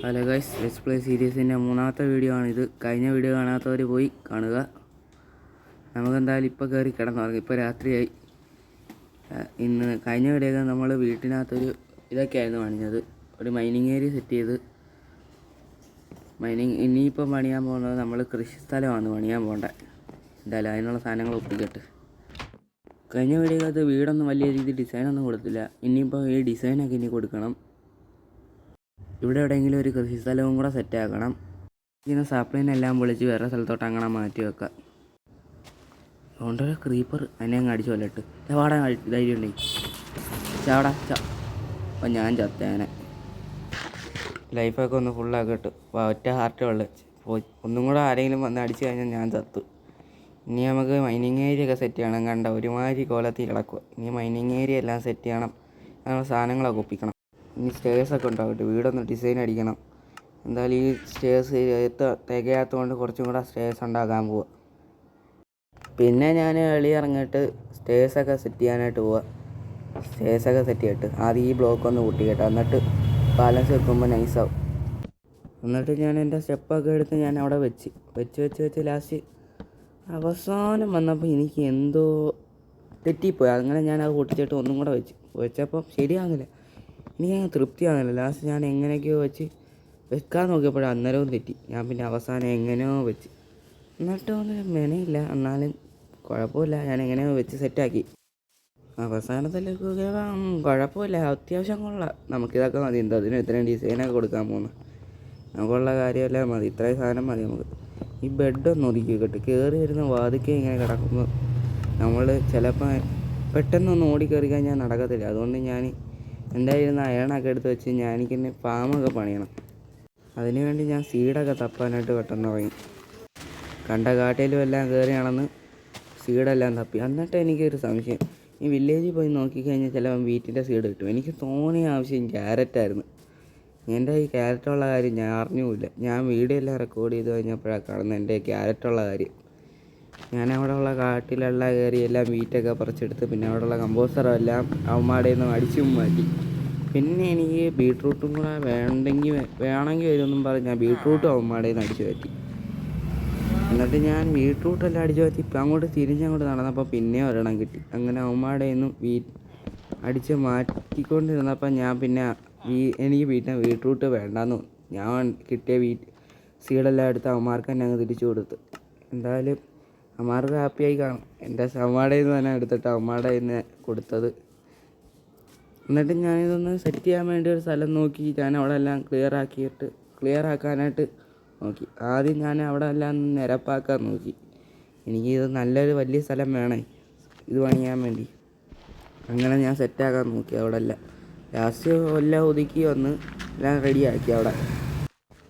Hello guys, let's play സീരീസിൻ്റെ മൂന്നാമത്തെ video ആണിത്. കഴിഞ്ഞ വീഡിയോ കാണാത്തവർ പോയി കാണുക. നമുക്കെന്തായാലും ഇപ്പോൾ കയറി കിടന്നുറങ്ങി. ഇപ്പോൾ രാത്രിയായി. കഴിഞ്ഞ വീഡിയോ നമ്മൾ വീട്ടിനകത്തൊരു ഇതൊക്കെയായിരുന്നു പണിഞ്ഞത്. ഒരു മൈനിങ് ഏരിയ സെറ്റ് ചെയ്ത് ഇനിയിപ്പം പണിയാൻ പോകുന്നത് നമ്മൾ കൃഷി സ്ഥലമാണ് പണിയാൻ പോകേണ്ടത്. എന്തായാലും അതിനുള്ള സാധനങ്ങൾ ഒപ്പിക്കട്ടെ. കഴിഞ്ഞ വീഡിയോക്കകത്ത് വീടൊന്നും വലിയ രീതിയിൽ ഡിസൈനൊന്നും കൊടുത്തില്ല. ഇനിയിപ്പോൾ ഈ ഡിസൈനൊക്കെ ഇനി കൊടുക്കണം. ഇവിടെ എവിടെയെങ്കിലും ഒരു കൃഷി സ്ഥലവും കൂടെ സെറ്റാക്കണം. ഇങ്ങനെ സപ്ലൈനെല്ലാം വിളിച്ച് വേറെ സ്ഥലത്തോട്ട് അങ്ങനെ മാറ്റി വെക്കാം. അതുകൊണ്ടൊരു ക്രീപ്പർ അതിനെ അങ്ങ് അടിച്ചു കൊല്ലട്ട്. വാടാ, ധൈര്യം ഉണ്ടെങ്കിൽ ചാടാ. അപ്പം ഞാൻ ചത്തേനെ. ലൈഫൊക്കെ ഒന്ന് ഫുള്ളാക്കിട്ട് ഒറ്റ ഹാർട്ട് വെള്ളം പോയി. ഒന്നും കൂടെ ആരെങ്കിലും വന്ന് അടിച്ചു കഴിഞ്ഞാൽ ഞാൻ ചത്തു. ഇനി നമുക്ക് മൈനിങ് ഏരിയ ഒക്കെ സെറ്റ് ചെയ്യണം. കണ്ട ഒരുമാതിരി കോലത്തിൽ കിടക്കുക. ഇനി മൈനിങ് ഏരിയ എല്ലാം സെറ്റ് ചെയ്യണം. അങ്ങനെ സാധനങ്ങളൊക്കെ ഒപ്പിക്കണം. ഇനി സ്റ്റേഴ്സൊക്കെ ഉണ്ടാവട്ടെ. വീടൊന്ന് ഡിസൈൻ അടിക്കണം. എന്തായാലും ഈ സ്റ്റേഴ്സ് തികയാത്തതുകൊണ്ട് കുറച്ചും കൂടെ സ്റ്റേഴ്സ് ഉണ്ടാക്കാൻ പോവുക. പിന്നെ ഞാൻ ഇറങ്ങിയിട്ട് സ്റ്റേഴ്സൊക്കെ സെറ്റ് ചെയ്യാനായിട്ട് പോവുക. സ്റ്റേഴ്സൊക്കെ സെറ്റ് ചെയ്തിട്ട് ആദ്യം ഈ ബ്ലോക്ക് ഒന്ന് കൂട്ടിക്കട്ടെ. എന്നിട്ട് ബാലൻസ് വെക്കുമ്പോൾ നൈസാവും. എന്നിട്ട് ഞാൻ എൻ്റെ സ്റ്റെപ്പൊക്കെ എടുത്ത് ഞാൻ അവിടെ വെച്ച് ലാസ്റ്റ് അവസാനം വന്നപ്പോൾ എനിക്ക് എന്തോ തെറ്റിപ്പോയി. അങ്ങനെ ഞാൻ അത് പൊട്ടിച്ചിട്ട് ഒന്നും കൂടെ വെച്ചപ്പം ശരിയാകുന്നില്ല. എനിക്കങ്ങനെ തൃപ്തിയാകുന്നില്ല. ലാസ്റ്റ് ഞാൻ എങ്ങനെയൊക്കെയോ വെക്കാൻ നോക്കിയപ്പോഴും അന്നേരവും തെറ്റി. ഞാൻ പിന്നെ അവസാനം എങ്ങനെയോ വെച്ച്. എന്നിട്ടൊന്നും മെനയില്ല, എന്നാലും കുഴപ്പമില്ല. ഞാൻ എങ്ങനെയോ വെച്ച് സെറ്റാക്കി. അവസാനത്തിലേക്ക് കുഴപ്പമില്ല, അത്യാവശ്യം കൊള്ളാം. നമുക്കിതൊക്കെ മതി. അതിന് ഇത്രയും ഡിസൈനൊക്കെ കൊടുക്കാൻ പോകുന്നു. നമുക്കുള്ള കാര്യമെല്ലാം മതി. ഇത്രയും സാധനം മതി നമുക്ക്. ഈ ബെഡൊന്ന് ഒതുക്കി വെക്കട്ടെ. കയറി വരുന്ന വാതിക്കെ ഇങ്ങനെ കിടക്കുമ്പോൾ നമ്മൾ ചിലപ്പോൾ പെട്ടെന്നൊന്ന് ഓടിക്കയറി കഴിഞ്ഞാൽ നടക്കത്തില്ല. അതുകൊണ്ട് ഞാൻ എന്തായിരുന്നു അയണൊക്കെ എടുത്ത് വെച്ച് എനിക്കെന്നെ ഫാമൊക്കെ പണിയണം. അതിനുവേണ്ടി ഞാൻ സീഡൊക്കെ തപ്പാനായിട്ട് പെട്ടെന്ന് തുടങ്ങി. കണ്ട കാട്ടിലും എല്ലാം കയറിയാണെന്ന് സീഡെല്ലാം തപ്പി. എന്നിട്ട് എനിക്കൊരു സംശയം, ഈ വില്ലേജിൽ പോയി നോക്കിക്കഴിഞ്ഞാൽ ചിലപ്പം വീറ്റിൻ്റെ സീഡ് കിട്ടും. എനിക്ക് തോന്നിയ ആവശ്യം ക്യാരറ്റായിരുന്നു. എൻ്റെ ഈ ക്യാരറ്റുള്ള കാര്യം ഞാൻ അറിഞ്ഞുമില്ല. ഞാൻ വീഡിയോ എല്ലാം റെക്കോർഡ് ചെയ്ത് കഴിഞ്ഞപ്പോഴാണ് കാണുന്നത് എൻ്റെ ക്യാരറ്റുള്ള കാര്യം. ഞാൻ അവിടെയുള്ള കാട്ടിലെല്ലാം കയറി എല്ലാം വീറ്റൊക്കെ പറിച്ചെടുത്ത് പിന്നെ അവിടെയുള്ള കമ്പോസ്റ്ററെല്ലാം അവന്മാരുടെ നിന്ന് അടിച്ചും മാറ്റി. പിന്നെ എനിക്ക് ബീട്രൂട്ടും കൂടെ വേണമെങ്കിൽ വരുമെന്നും പറഞ്ഞ് ഞാൻ ബീട്രൂട്ടും അവന്മാരുടെ നിന്ന് അടിച്ചു മാറ്റി. എന്നിട്ട് ഞാൻ ബീട്രൂട്ടെല്ലാം അടിച്ചു മാറ്റി ഇപ്പം അങ്ങോട്ട് തിരിഞ്ഞങ്ങോട്ട് നടന്നപ്പോൾ പിന്നെ ഒരെണ്ണം കിട്ടി. അങ്ങനെ അവന്മാരുടെ നിന്നും അടിച്ച് മാറ്റിക്കൊണ്ടിരുന്നപ്പോൾ ഞാൻ പിന്നെ എനിക്ക് പിന്നെ ബീട്രൂട്ട് വേണ്ടാന്ന് തോന്നി. ഞാൻ കിട്ടിയ സീഡെല്ലാം എടുത്ത് അവന്മാർക്ക് തന്നെ അങ്ങ് തിരിച്ചു കൊടുത്ത്. എന്തായാലും അവന്മാർക്ക് ഹാപ്പിയായി കാണും. എൻ്റെ അവന്മാരുടെ നിന്ന് തന്നെ എടുത്തിട്ട് അവന്മാരുടെ നിന്ന് കൊടുത്തത്. എന്നിട്ട് ഞാനിതൊന്ന് സെറ്റ് ചെയ്യാൻ വേണ്ടി ഒരു സ്ഥലം നോക്കി. ഞാൻ അവിടെ എല്ലാം ക്ലിയർ ആക്കാനായിട്ട് നോക്കി. ആദ്യം ഞാൻ അവിടെ എല്ലാം നിരപ്പാക്കാൻ നോക്കി. എനിക്കിത് നല്ലൊരു വലിയ സ്ഥലം വേണേ ഇത് പണിയാൻ വേണ്ടി. അങ്ങനെ ഞാൻ സെറ്റാക്കാൻ നോക്കി അവിടെ എല്ലാം. ലാസ്റ്റ് എല്ലാം ഒതുക്കി വന്ന് എല്ലാം റെഡിയാക്കി അവിടെ.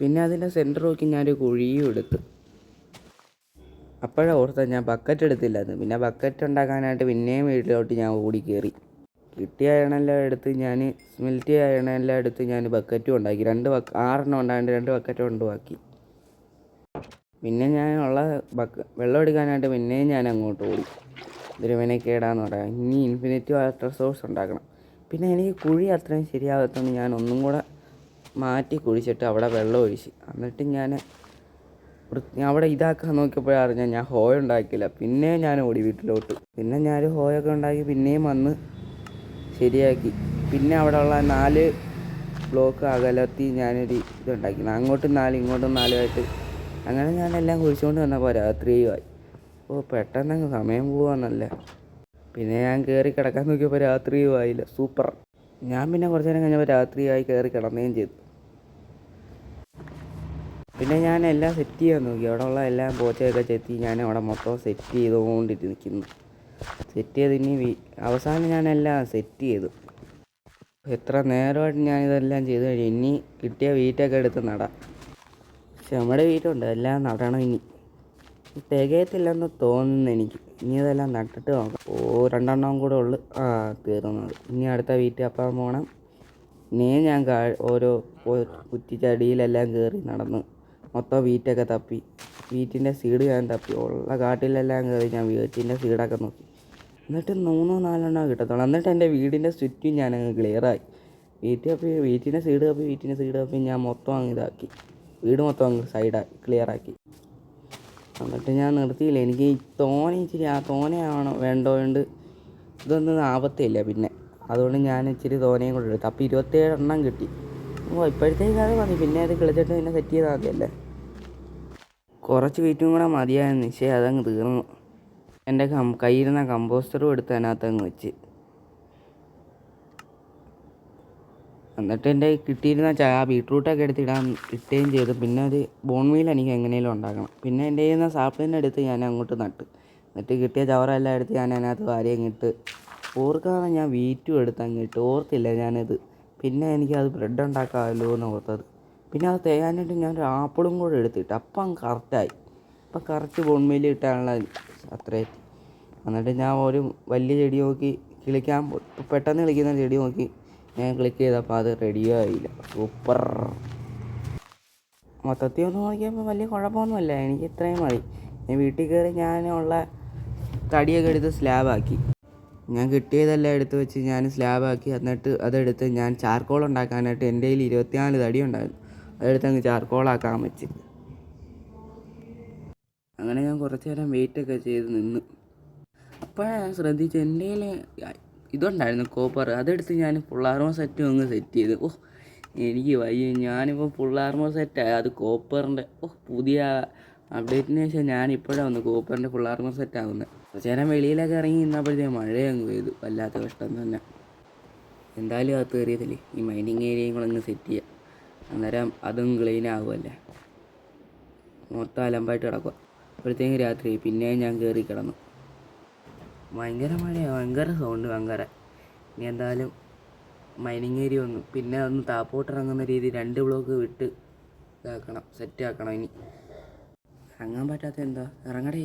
പിന്നെ അതിൻ്റെ സെൻറ്റർ നോക്കി ഞാനൊരു കുഴിയും എടുത്ത്. അപ്പോഴാണ് ഓർത്തത് ഞാൻ ബക്കറ്റ് എടുത്തില്ലായിരുന്നു. പിന്നെ ബക്കറ്റ് ഉണ്ടാക്കാനായിട്ട് പിന്നെയും വീട്ടിലോട്ട് ഞാൻ ഓടി കയറി. കിട്ടിയ എണ്ണമെല്ലാം എടുത്ത് ഞാൻ സ്മെൽറ്റ് ചെയ്ത എണ്ണമെല്ലാം എടുത്ത് ഞാൻ ബക്കറ്റും ഉണ്ടാക്കി. 6 ഉണ്ടായിട്ട് 2 ബക്കറ്റ് കൊണ്ടുപോക്കി. പിന്നെ ഞാൻ വെള്ളം എടുക്കാനായിട്ട് പിന്നെയും ഞാൻ അങ്ങോട്ട് ഓടി. ഇതൊരു മെനക്കേടാന്ന് പറയാം. ഇനി ഇൻഫിനിറ്റി വാട്ടർ സോഴ്സ് ഉണ്ടാക്കണം. പിന്നെ എനിക്ക് കുഴി അത്രയും ശരിയാകത്തോണ്ട് ഞാൻ ഒന്നും കൂടെ മാറ്റി കുഴിച്ചിട്ട് അവിടെ വെള്ളം ഒഴിച്ച്. എന്നിട്ട് ഞാൻ അവിടെ ഇതാക്കാൻ നോക്കിയപ്പോഴാണ് അറിഞ്ഞാൽ ഞാൻ ഹോയ് ഉണ്ടാക്കിയില്ല. പിന്നെ ഞാൻ ഓടി വീട്ടിലോട്ട്. പിന്നെ ഞാൻ ഹോയൊക്കെ ഉണ്ടാക്കി പിന്നെയും വന്ന് ശരിയാക്കി. പിന്നെ അവിടെ ഉള്ള 4 ബ്ലോക്ക് അകലത്തിൽ ഞാനൊരു ഇതുണ്ടാക്കി. അങ്ങോട്ടും 4 ഇങ്ങോട്ടും 4 ആയിട്ട്. അങ്ങനെ ഞാനെല്ലാം കുഴിച്ചുകൊണ്ട് വന്നപ്പോൾ രാത്രിയുമായി. പെട്ടെന്നങ്ങ് സമയം പോവാന്നല്ല. പിന്നെ ഞാൻ കയറി കിടക്കാൻ നോക്കിയപ്പോൾ രാത്രിയും ആയില്ല. സൂപ്പർ. ഞാൻ പിന്നെ കുറച്ച് നേരം കഴിഞ്ഞപ്പോൾ രാത്രിയായി കയറി കിടന്നുകയും ചെയ്തു. പിന്നെ ഞാൻ എല്ലാം സെറ്റ് ചെയ്യാൻ നോക്കി. അവിടെ ഉള്ള എല്ലാം പോച്ചയൊക്കെ ചെത്തി ഞാൻ അവിടെ മൊത്തം സെറ്റ് ചെയ്തുകൊണ്ടിരിക്കുന്നു. സെറ്റ് ചെയ്ത് ഇനി അവസാനം ഞാനെല്ലാം സെറ്റ് ചെയ്തു. എത്ര നേരമായിട്ട് ഞാനിതെല്ലാം ചെയ്ത് കഴിഞ്ഞു. ഇനി കിട്ടിയ വീറ്റൊക്കെ എടുത്ത് നടാം. പക്ഷെ നമ്മുടെ വീട്ടുണ്ട് എല്ലാം നടണം. ഇനി തികയത്തില്ലെന്ന് തോന്നുന്നു എനിക്ക്. ഇനി ഇതെല്ലാം നട്ടിട്ട് നോക്കാം. 2 എണ്ണം കൂടെ ഉള്ളു തീർന്നത്. ഇനി അടുത്ത വീറ്റ് അപ്പം പോകണം. ഇനിയും ഞാൻ ഓരോ കുറ്റിച്ചടിയിലെല്ലാം കയറി നടന്ന് മൊത്തം വീറ്റൊക്കെ തപ്പി. വീറ്റിൻ്റെ സീഡ് ഞാൻ തപ്പി. ഉള്ള കാട്ടിലെല്ലാം കയറി ഞാൻ വീറ്റിൻ്റെ സീഡൊക്കെ നോക്കി. എന്നിട്ട് 3-4 എണ്ണം കിട്ടത്തുള്ളൂ. എന്നിട്ട് എൻ്റെ വീടിൻ്റെ ചുറ്റും ഞാനങ്ങ് ക്ലിയറായി. വീട്ടിൻ്റെ സൈഡ് കപ്പി ഞാൻ മൊത്തം അങ്ങ് ഇതാക്കി, വീട് മൊത്തം അങ്ങ് ക്ലിയറാക്കി. എന്നിട്ട് ഞാൻ നിർത്തിയില്ല. എനിക്ക് ഇച്ചിരി തോനെയാണോ വേണ്ടതുകൊണ്ട് ഇതൊന്നും ആപത്തില്ല പിന്നെ. അതുകൊണ്ട് ഞാൻ ഇച്ചിരി തോനെയും കൂടെ എടുത്തു. അപ്പോൾ 27 എണ്ണം കിട്ടി. ഇപ്പോഴത്തേക്ക് അത് മതി. പിന്നെ അത് കിളിച്ചിട്ട് പിന്നെ സെറ്റ് ചെയ്താൽ മതിയല്ലേ. കുറച്ച് വെയിറ്റും കൂടെ മതിയായിരുന്നു. പക്ഷേ അതങ്ങ് തീർന്നു. എൻ്റെ കയ്യിരുന്ന കമ്പോസ്റ്ററും എടുത്ത് അതിനകത്തങ്ങ് വെച്ച്. എന്നിട്ട് എൻ്റെ കിട്ടിയിരുന്ന ബീട്രൂട്ടൊക്കെ ഇട്ടുകയും ചെയ്തു. പിന്നെ ഒരു ബോൺ മീൽ എനിക്ക് എങ്ങനെയും ഉണ്ടാക്കണം. പിന്നെ എൻ്റെ കയ്യിൽ നിന്ന് സാപ്ലിനെ എടുത്ത് ഞാൻ അങ്ങോട്ട് നട്ട്. എന്നിട്ട് കിട്ടിയ ചവറെല്ലാം എടുത്ത് ഞാൻ അതിനകത്ത് വാരി അങ്ങിട്ട്. ഓർക്കാതെ ഞാൻ വീറ്റും എടുത്ത് അങ്ങിട്ട്. ഓർത്തില്ല ഞാനത്. പിന്നെ എനിക്കത് ബ്രെഡ് ഉണ്ടാക്കാമല്ലോ എന്ന് ഓർത്തത്. പിന്നെ അത് തേയാനായിട്ട് ഞാനൊരു ആപ്പിളും കൂടെ എടുത്തിട്ട് അപ്പം അങ്ങ് കറക്റ്റായി. അപ്പം കറക്റ്റ് ബോൺ മീൽ ഇട്ടാനുള്ള അത്രയും. എന്നിട്ട് ഞാൻ ഒരു വലിയ ചെടി നോക്കി പെട്ടെന്ന് കളിക്കുന്ന ചെടി നോക്കി ഞാൻ ക്ലിക്ക് ചെയ്തപ്പോൾ അത് റെഡിയോ ആയില്ല. സൂപ്പർ. മൊത്തത്തിൽ ഒന്ന് നോക്കിയപ്പോൾ വലിയ കുഴപ്പമൊന്നുമില്ല. എനിക്ക് ഇത്രയും മതി. ഞാൻ വീട്ടിൽ കയറി ഞാനുള്ള തടിയൊക്കെ എടുത്ത് സ്ലാബാക്കി. ഞാൻ കിട്ടിയതെല്ലാം എടുത്ത് വെച്ച് ഞാൻ സ്ലാബാക്കി. എന്നിട്ട് അതെടുത്ത് ഞാൻ ചാർക്കോൾ ഉണ്ടാക്കാനായിട്ട് എൻ്റെ കയ്യിൽ 24 തടി ഉണ്ടായിരുന്നു. അതെടുത്ത് അങ്ങ് ചാർക്കോളാക്കാൻ വെച്ച്. അങ്ങനെ ഞാൻ കുറച്ച് നേരം വെയിറ്റൊക്കെ ചെയ്ത് നിന്ന്. അപ്പോഴാണ് ഞാൻ ശ്രദ്ധിച്ചു എൻ്റെ കയ്യിൽ ഇതുണ്ടായിരുന്നു കോപ്പർ. അതെടുത്ത് ഞാൻ ഫുൾ ആർമർ സെറ്റും അങ്ങ് സെറ്റ് ചെയ്ത്. എനിക്ക് വയ്യ. ഞാനിപ്പോൾ ഫുൾ ആർമർ സെറ്റായി. അത് കോപ്പറിൻ്റെ പുതിയ അപ്ഡേറ്റിന് ശേഷം ഞാനിപ്പോഴാണ് വന്ന് കോപ്പറിൻ്റെ ഫുൾ ആർമർ സെറ്റാകുന്നത്. കുറച്ച് നേരം വെളിയിലൊക്കെ ഇറങ്ങി നിന്നപ്പോഴത്തേക്ക് മഴയങ്ങ് പെയ്തു. വല്ലാത്ത കഷ്ടം തന്നെ. എന്തായാലും അത് കയറിയതല്ലേ. ഈ മൈനിങ് ഏരിയയും കൂടെ അങ്ങ് സെറ്റ് ചെയ്യാം. അന്നേരം അതും ക്ലീൻ ആകുമല്ലേ. മൊത്തം അലമ്പായിട്ട് കിടക്കുക. അപ്പോഴത്തേക്കും രാത്രി പിന്നെയും ഞാൻ കയറി കിടന്നു. ഭയങ്കര മഴയാണ്, ഭയങ്കര സൗണ്ട് ഭയങ്കര. ഇനി എന്തായാലും മൈനിങ് ഏരിയ പിന്നെ ഒന്ന് താപ്പോട്ടിറങ്ങുന്ന രീതി 2 ബ്ലോക്ക് വിട്ട് ഇതാക്കണം, സെറ്റാക്കണം. ഇനി ഇറങ്ങാൻ പറ്റാത്ത എന്താ, ഇറങ്ങടേ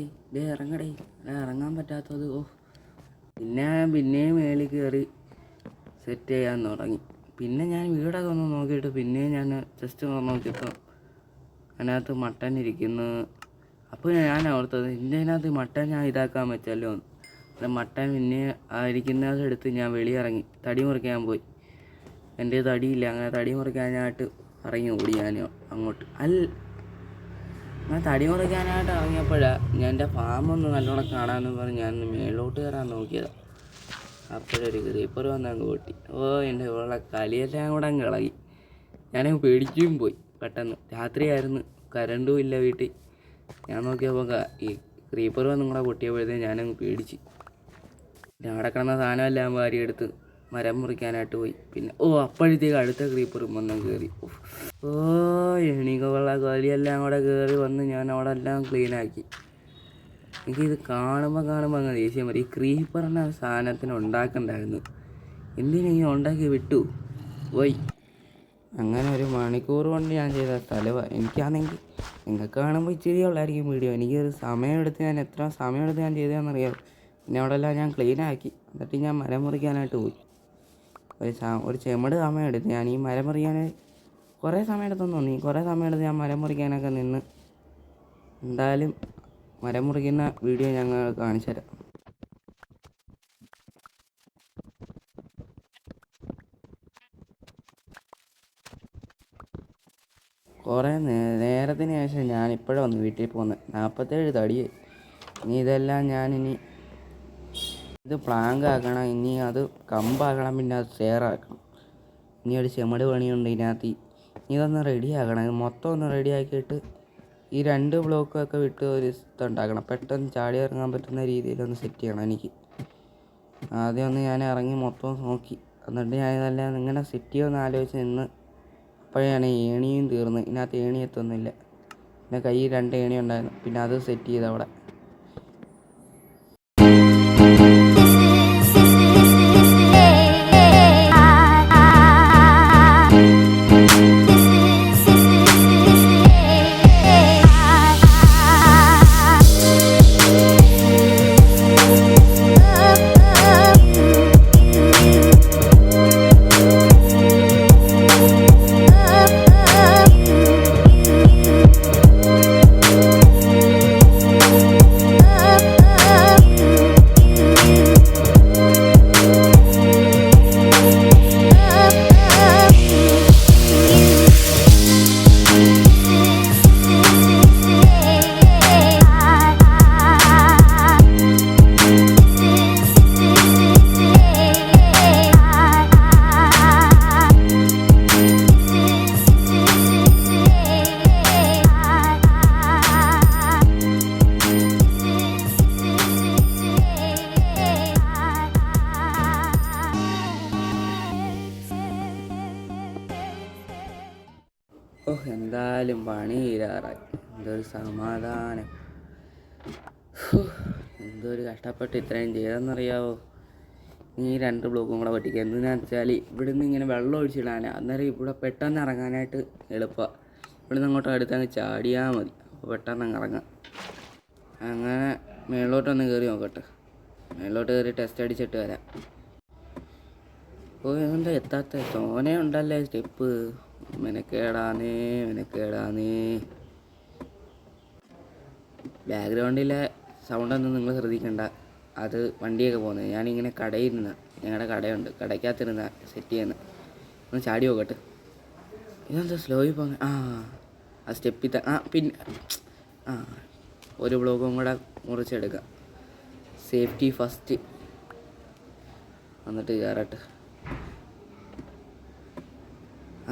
ഇറങ്ങാൻ പറ്റാത്തത്. പിന്നെയും മേളിൽ കയറി സെറ്റ് ചെയ്യാൻ തുടങ്ങി. പിന്നെ ഞാൻ വീടൊക്കെ ഒന്ന് നോക്കിയിട്ട് പിന്നെയും ഞാൻ ജസ്റ്റ് നോക്കിയപ്പോൾ അതിനകത്ത് മട്ടൻ ഇരിക്കുന്നു. അപ്പോൾ ഞാൻ ഓർത്തത് ഇതിനകത്ത് മട്ടൻ ഞാൻ ഇതാക്കാൻ വെച്ചല്ലോ. മട്ടൻ പിന്നെ ഇരിക്കുന്നതെടുത്ത് ഞാൻ വെളിയിറങ്ങി തടി മുറിക്കാൻ പോയി. എൻ്റെ തടിയില്ല. അങ്ങനെ തടി മുറിക്കാനായിട്ട് ഇറങ്ങി ഓടി ഞാൻ അങ്ങോട്ട്. ഞാൻ തടി മുറിക്കാനായിട്ട് ഇറങ്ങിയപ്പോഴാണ് ഞാൻ എൻ്റെ ഫാമൊന്ന് നല്ലോണം കാണാമെന്ന് പറഞ്ഞ് ഞാൻ മേലോട്ട് കയറാൻ നോക്കിയതാണ്. അപ്പോഴൊരു ക്രീപ്പർ വന്നങ്ങ് പൊട്ടി. എൻ്റെ ഉള്ള കളിയെല്ലാം കൂടെ അങ്ങ് ഇളകി. ഞാനങ്ങ് പേടിച്ചും പോയി. പെട്ടെന്ന് രാത്രിയായിരുന്നു, കരണ്ടും ഇല്ല വീട്ടിൽ. ഞാൻ നോക്കിയപ്പോൾ ഈ ക്രീപ്പർ വന്നും കൂടെ പൊട്ടിയപ്പോഴത്തേക്കും ഞാനങ്ങ് പേടിച്ച്. അവിടെ കിടന്ന സാധനമെല്ലാം വാരിയെടുത്ത് മരം മുറിക്കാനായിട്ട് പോയി. പിന്നെ അപ്പോഴത്തേക്ക് അടുത്ത ക്രീപ്പറും വന്ന് കയറി. എണീക്കുള്ള കളിയെല്ലാം കൂടെ കയറി വന്ന് ഞാൻ അവിടെ എല്ലാം ക്ലീനാക്കി. എനിക്കിത് കാണുമ്പോൾ അങ്ങ് ദേഷ്യം വരും. ഈ ക്രീപ്പറിൻ്റെ സാധനത്തിന് ഉണ്ടാക്കണ്ടായിരുന്നു. എന്തിനെങ്കിലും ഉണ്ടാക്കി വിട്ടു പോയി. അങ്ങനെ 1 മണിക്കൂർ കൊണ്ട് ഞാൻ ചെയ്ത സ്ഥലമാണ്. എനിക്കാണെങ്കിൽ നിങ്ങൾക്ക് കാണുമ്പോൾ ഇച്ചിരി ഉള്ളായിരിക്കും വീഡിയോ. എനിക്കൊരു ഞാൻ എത്ര സമയമെടുത്ത് ഞാൻ ചെയ്തതെന്നറിയാം. പിന്നെ അവിടെ എല്ലാം ഞാൻ ക്ലീനാക്കി. എന്നിട്ട് ഞാൻ മരം മുറിക്കാനായിട്ട് പോയി. ഒരു ചെമട് സമയമെടുത്ത് ഞാൻ ഈ മരം മുറിക്കാൻ കുറേ സമയമെടുത്തെന്ന് തോന്നി. കുറേ സമയമെടുത്ത് ഞാൻ മരം മുറിക്കാനൊക്കെ നിന്ന്. എന്തായാലും മരം മുറിക്കുന്ന വീഡിയോ ഞങ്ങൾ കാണിച്ചു തരാം. കുറേ നേരത്തിന് ശേഷം ഞാൻ ഇപ്പോഴും വന്ന് വീട്ടിൽ പോകുന്നത്. 47 തടിയായി. ഇനി ഇതെല്ലാം ഞാനിനി ഇത് പ്ലാങ്ക് ആക്കണം. ഇനി അത് കമ്പാക്കണം. പിന്നെ അത് ഷെയറാക്കണം. ഇനി ഒരു ചെമട് പണിയുണ്ട് ഇതിനകത്ത്. ഇതൊന്ന് റെഡിയാക്കണം. ഇത് മൊത്തം ഒന്ന് റെഡിയാക്കിയിട്ട് ഈ 2 ബ്ലോക്കൊക്കെ വിട്ട് ഒരു ഇതുണ്ടാക്കണം. പെട്ടെന്ന് ചാടി ഇറങ്ങാൻ പറ്റുന്ന രീതിയിലൊന്ന് സെറ്റ് ചെയ്യണം എനിക്ക്. ആദ്യം ഒന്ന് ഞാൻ ഇറങ്ങി മൊത്തം നോക്കി. എന്നിട്ട് ഞാൻ ഇതെല്ലാം ഇങ്ങനെ സെറ്റ് ചെയ്യുമെന്ന് ആലോചിച്ച് നിന്ന്. അപ്പോഴാണ് ഏണിയും തീർന്ന്. ഇതിനകത്ത് ഏണി എത്തുന്നില്ല. പിന്നെ കയ്യിൽ 2 ഏണി ഉണ്ടായിരുന്നു. പിന്നെ അത് സെറ്റ് ചെയ്ത് അവിടെ. എന്തായാലും പണി തീരാറായി. എന്തൊരു സമാധാനം. എന്തൊരു കഷ്ടപ്പെട്ട് ഇത്രയും ചെയ്തെന്നറിയാവോ. ഈ 2 ബ്ലോക്കും കൂടെ പൊട്ടിക്കുക. എന്തിനാന്ന് വെച്ചാൽ ഇവിടുന്ന് ഇങ്ങനെ വെള്ളം ഒഴിച്ചിടാനാണ്. അന്നേരം ഇവിടെ പെട്ടെന്ന് ഇറങ്ങാനായിട്ട് എളുപ്പമാണ്. ഇവിടുന്ന് അങ്ങോട്ട് അടുത്തങ്ങ് ചാടിയാൽ മതി. അപ്പോൾ പെട്ടെന്ന് അങ്ങ് ഇറങ്ങാം. അങ്ങനെ മേളിലോട്ടൊന്ന് കയറി നോക്കട്ടെ. മേളിലോട്ട് കയറി ടെസ്റ്റ് അടിച്ചിട്ട് വരാം. എന്താ എത്താത്ത തോനെയുണ്ടല്ലേ സ്റ്റെപ്പ്. മെനക്കേടാന്നേ. ബാക്ക്ഗ്രൗണ്ടിലെ സൗണ്ടൊന്നും നിങ്ങൾ ശ്രദ്ധിക്കണ്ട. അത് വണ്ടിയൊക്കെ പോകുന്നത്. ഞാനിങ്ങനെ കടയിൽ നിന്ന്, ഞങ്ങളുടെ കടയുണ്ട്, കടയ്ക്കകത്തിരുന്ന സെറ്റ് ചെയ്യുന്നത്. ഒന്ന് ചാടി നോക്കട്ടെ. ഇതെന്താ സ്ലോയിൽ പോകുന്നത്? ആ സ്റ്റെപ്പിൽ പിന്നെ ഒരു ബ്ലോക്കും കൂടെ മുറിച്ചെടുക്കാം. Safety first. എന്നിട്ട് കയറട്ടെ.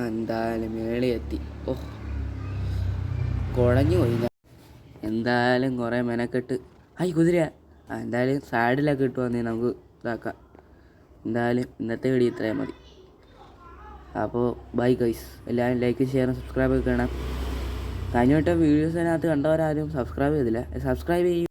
എന്തായാലും മേളിൽ എത്തി. കുഴഞ്ഞു പോയി. എന്തായാലും കുറേ മെനക്കെട്ട് കുതിര എന്തായാലും സൈഡിലൊക്കെ ഇട്ട് വന്നേ നമുക്ക് ഇതാക്കാം. എന്തായാലും ഇന്നത്തെ വീഡിയോ ഇത്രയും മതി. അപ്പോൾ ബൈ ഗൈസ്. എല്ലാവരും ലൈക്കും ഷെയറും സബ്സ്ക്രൈബ് ഒക്കെ ചെയ്യണം. കഴിഞ്ഞ വട്ടം വീഡിയോസിനകത്ത് കണ്ടവരാരും സബ്സ്ക്രൈബ് ചെയ്തില്ല. സബ്സ്ക്രൈബ് ചെയ്യും.